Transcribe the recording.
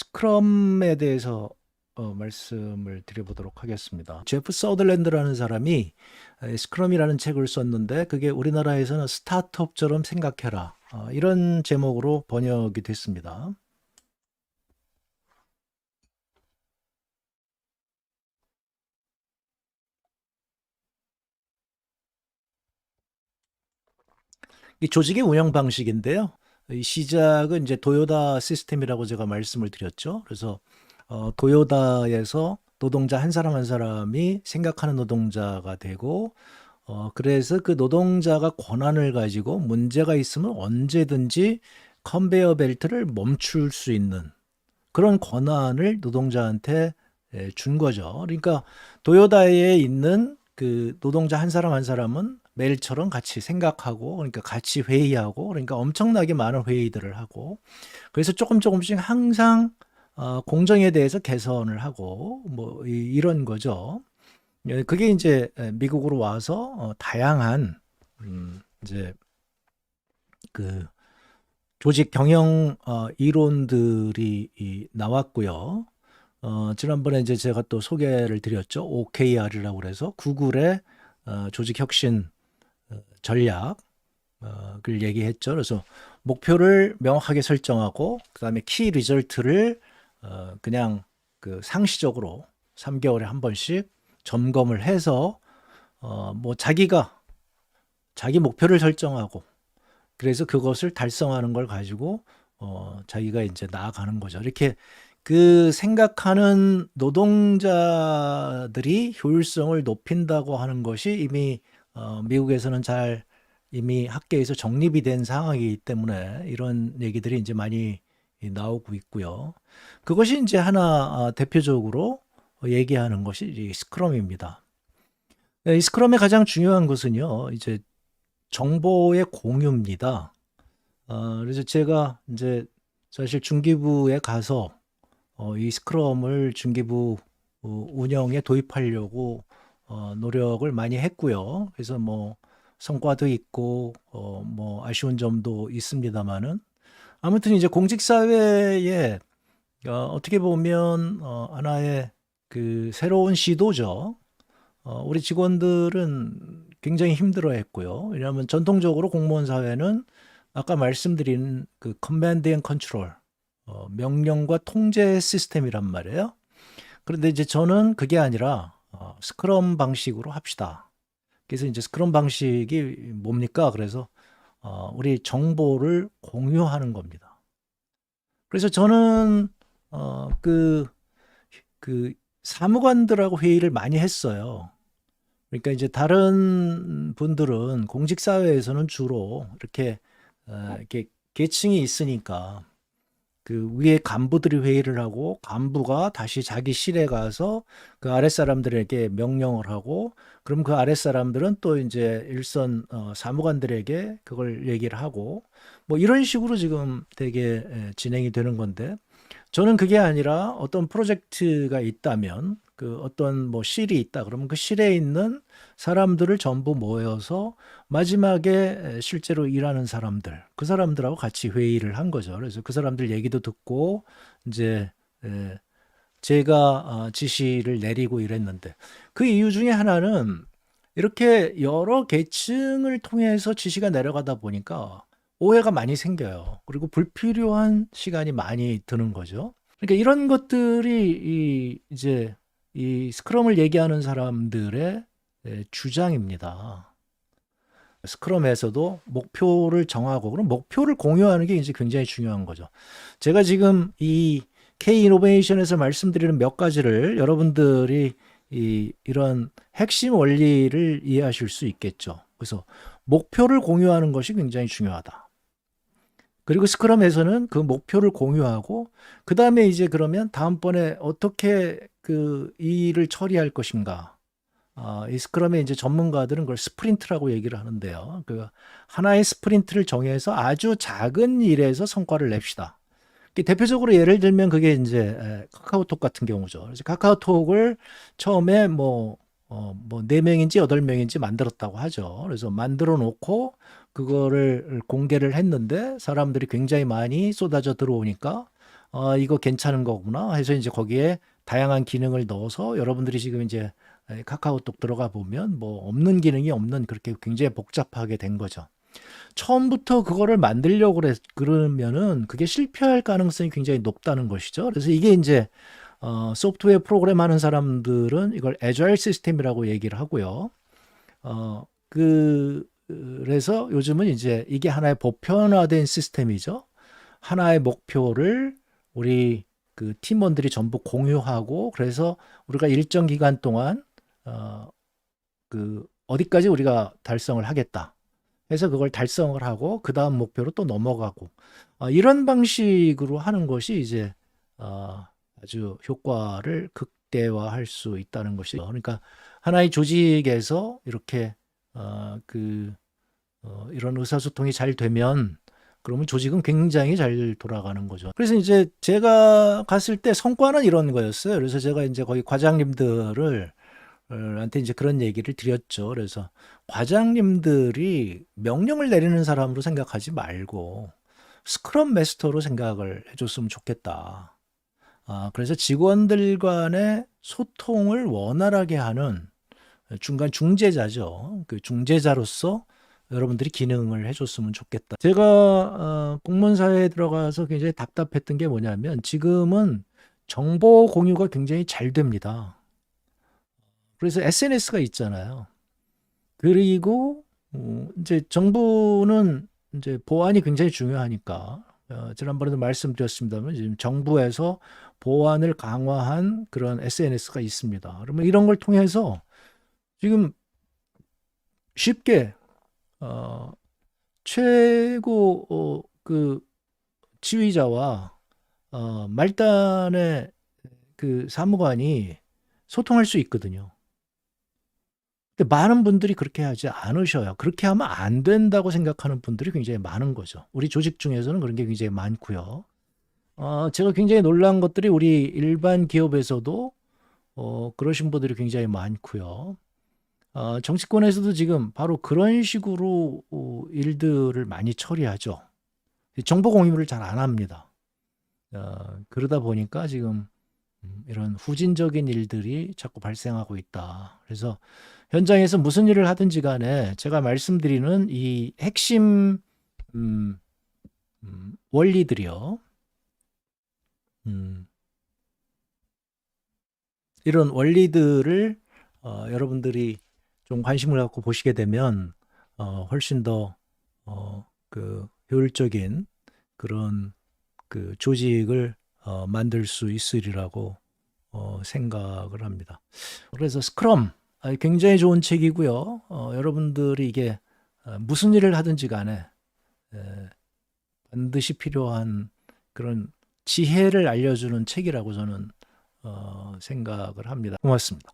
스크럼에 대해서 말씀을 드려보도록 하겠습니다. 제프 서더랜드라는 사람이 스크럼이라는 책을 썼는데 그게 우리나라에서는 스타트업처럼 생각해라 이런 제목으로 번역이 됐습니다. 이 조직의 운영 방식인데요. 이 시작은 이제 도요다 시스템이라고 제가 말씀을 드렸죠. 그래서 도요다에서 노동자 한 사람 한 사람이 생각하는 노동자가 되고 그래서 그 노동자가 권한을 가지고 문제가 있으면 언제든지 컨베이어 벨트를 멈출 수 있는 그런 권한을 노동자한테 준 거죠. 그러니까 도요다에 있는 그 노동자 한 사람 한 사람은 매일처럼 같이 생각하고 그러니까 같이 회의하고 그러니까 엄청나게 많은 회의들을 하고 그래서 조금씩 항상 공정에 대해서 개선을 하고 뭐 이런 거죠. 그게 이제 미국으로 와서 다양한 이제 그 조직 경영 이론들이 나왔고요. 지난번에 이제 제가 또 소개를 드렸죠. OKR이라고 그래서 구글의 조직 혁신 전략을 얘기했죠. 그래서 목표를 명확하게 설정하고 그다음에 키 리절트를 그냥 그 상시적으로 3개월에 한 번씩 점검을 해서 뭐 자기가 자기 목표를 설정하고 그래서 그것을 달성하는 걸 가지고 자기가 이제 나아가는 거죠. 이렇게 그 생각하는 노동자들이 효율성을 높인다고 하는 것이 이미 미국에서는 잘 이미 학계에서 정립이 된 상황이기 때문에 이런 얘기들이 이제 많이 나오고 있고요. 그것이 이제 하나 대표적으로 얘기하는 것이 이 스크럼입니다. 이 스크럼의 가장 중요한 것은요, 이제 정보의 공유입니다. 그래서 제가 이제 사실 중기부에 가서 이 스크럼을 중기부 운영에 도입하려고 노력을 많이 했고요. 그래서 뭐 성과도 있고 뭐 아쉬운 점도 있습니다만은 아무튼 이제 공직 사회에 어떻게 보면 하나의 그 새로운 시도죠. 우리 직원들은 굉장히 힘들어했고요. 왜냐하면 전통적으로 공무원 사회는 아까 말씀드린 그 커맨드 앤 컨트롤 명령과 통제 시스템이란 말이에요. 그런데 이제 저는 그게 아니라 스크럼 방식으로 합시다. 그래서 이제 스크럼 방식이 뭡니까? 그래서 우리 정보를 공유하는 겁니다. 그래서 저는 그 사무관들하고 회의를 많이 했어요. 그러니까 이제 다른 분들은 공직 사회에서는 주로 이렇게 계층이 있으니까 그 위에 간부들이 회의를 하고 간부가 다시 자기 실에 가서 그 아랫사람들에게 명령을 하고 그럼 그 아랫사람들은 또 이제 일선 사무관들에게 그걸 얘기를 하고 뭐 이런 식으로 지금 되게 진행이 되는 건데 저는 그게 아니라 어떤 프로젝트가 있다면 그 어떤 뭐 실이 있다 그러면 그 실에 있는 사람들을 전부 모여서 마지막에 실제로 일하는 사람들 그 사람들하고 같이 회의를 한 거죠. 그래서 그 사람들 얘기도 듣고 이제 제가 지시를 내리고 이랬는데 그 이유 중에 하나는 이렇게 여러 계층을 통해서 지시가 내려가다 보니까 오해가 많이 생겨요. 그리고 불필요한 시간이 많이 드는 거죠. 그러니까 이런 것들이 이제 이 스크럼을 얘기하는 사람들의 주장입니다. 스크럼에서도 목표를 정하고 그럼 목표를 공유하는 게 이제 굉장히 중요한 거죠. 제가 지금 이 K 이노베이션에서 말씀드리는 몇 가지를 여러분들이 이런 핵심 원리를 이해하실 수 있겠죠. 그래서 목표를 공유하는 것이 굉장히 중요하다. 그리고 스크럼에서는 그 목표를 공유하고 그 다음에 이제 그러면 다음번에 어떻게 그 일을 처리할 것인가. 이 스크럼의 이제 전문가들은 그걸 스프린트라고 얘기를 하는데요. 그 하나의 스프린트를 정해서 아주 작은 일에서 성과를 냅시다. 대표적으로 예를 들면 그게 이제 카카오톡 같은 경우죠. 그래서 카카오톡을 처음에 뭐 4명인지 8명인지 만들었다고 하죠. 그래서 만들어 놓고 그거를 공개를 했는데 사람들이 굉장히 많이 쏟아져 들어오니까 이거 괜찮은 거구나 해서 이제 거기에 다양한 기능을 넣어서 여러분들이 지금 이제 카카오톡 들어가 보면 뭐 없는 기능이 없는 그렇게 굉장히 복잡하게 된 거죠. 처음부터 그거를 만들려고 그러면은 그게 실패할 가능성이 굉장히 높다는 것이죠. 그래서 이게 이제 소프트웨어 프로그램 하는 사람들은 이걸 애자일 시스템이라고 얘기를 하고요. 그래서 요즘은 이제 이게 하나의 보편화된 시스템이죠. 하나의 목표를 우리 그 팀원들이 전부 공유하고 그래서 우리가 일정 기간 동안 그 어디까지 우리가 달성을 하겠다 해서 그걸 달성을 하고 그 다음 목표로 또 넘어가고 이런 방식으로 하는 것이 이제 아주 효과를 극대화할 수 있다는 것이죠. 그러니까 하나의 조직에서 이렇게 이런 의사소통이 잘 되면 그러면 조직은 굉장히 잘 돌아가는 거죠. 그래서 이제 제가 갔을 때 성과는 이런 거였어요. 그래서 제가 이제 거기 과장님들을 한테 이제 그런 얘기를 드렸죠. 그래서 과장님들이 명령을 내리는 사람으로 생각하지 말고 스크럼 마스터로 생각을 해줬으면 좋겠다. 그래서 직원들 간의 소통을 원활하게 하는 중간 중재자죠. 그 중재자로서 여러분들이 기능을 해줬으면 좋겠다. 제가 공무원사회에 들어가서 굉장히 답답했던 게 뭐냐면 지금은 정보 공유가 굉장히 잘 됩니다. 그래서 SNS가 있잖아요. 그리고 이제 정부는 이제 보안이 굉장히 중요하니까 지난번에도 말씀드렸습니다만 지금 정부에서 보안을 강화한 그런 SNS가 있습니다. 그러면 이런 걸 통해서 지금 쉽게 최고 그 지휘자와 말단의 그 사무관이 소통할 수 있거든요. 근데 많은 분들이 그렇게 하지 않으셔요. 그렇게 하면 안 된다고 생각하는 분들이 굉장히 많은 거죠. 우리 조직 중에서는 그런 게 굉장히 많고요. 제가 굉장히 놀란 것들이 우리 일반 기업에서도 그러신 분들이 굉장히 많고요. 정치권에서도 지금 바로 그런 식으로 일들을 많이 처리하죠. 정보 공유를 잘 안 합니다. 그러다 보니까 지금 이런 후진적인 일들이 자꾸 발생하고 있다. 그래서 현장에서 무슨 일을 하든지 간에 제가 말씀드리는 이 핵심 원리들이요. 이런 원리들을 여러분들이 좀 관심을 갖고 보시게 되면 훨씬 더 효율적인 그런 그 조직을 만들 수 있으리라고 생각을 합니다. 그래서 스크럼 굉장히 좋은 책이고요. 여러분들이 이게 무슨 일을 하든지 간에 반드시 필요한 그런 지혜를 알려주는 책이라고 저는 생각을 합니다. 고맙습니다.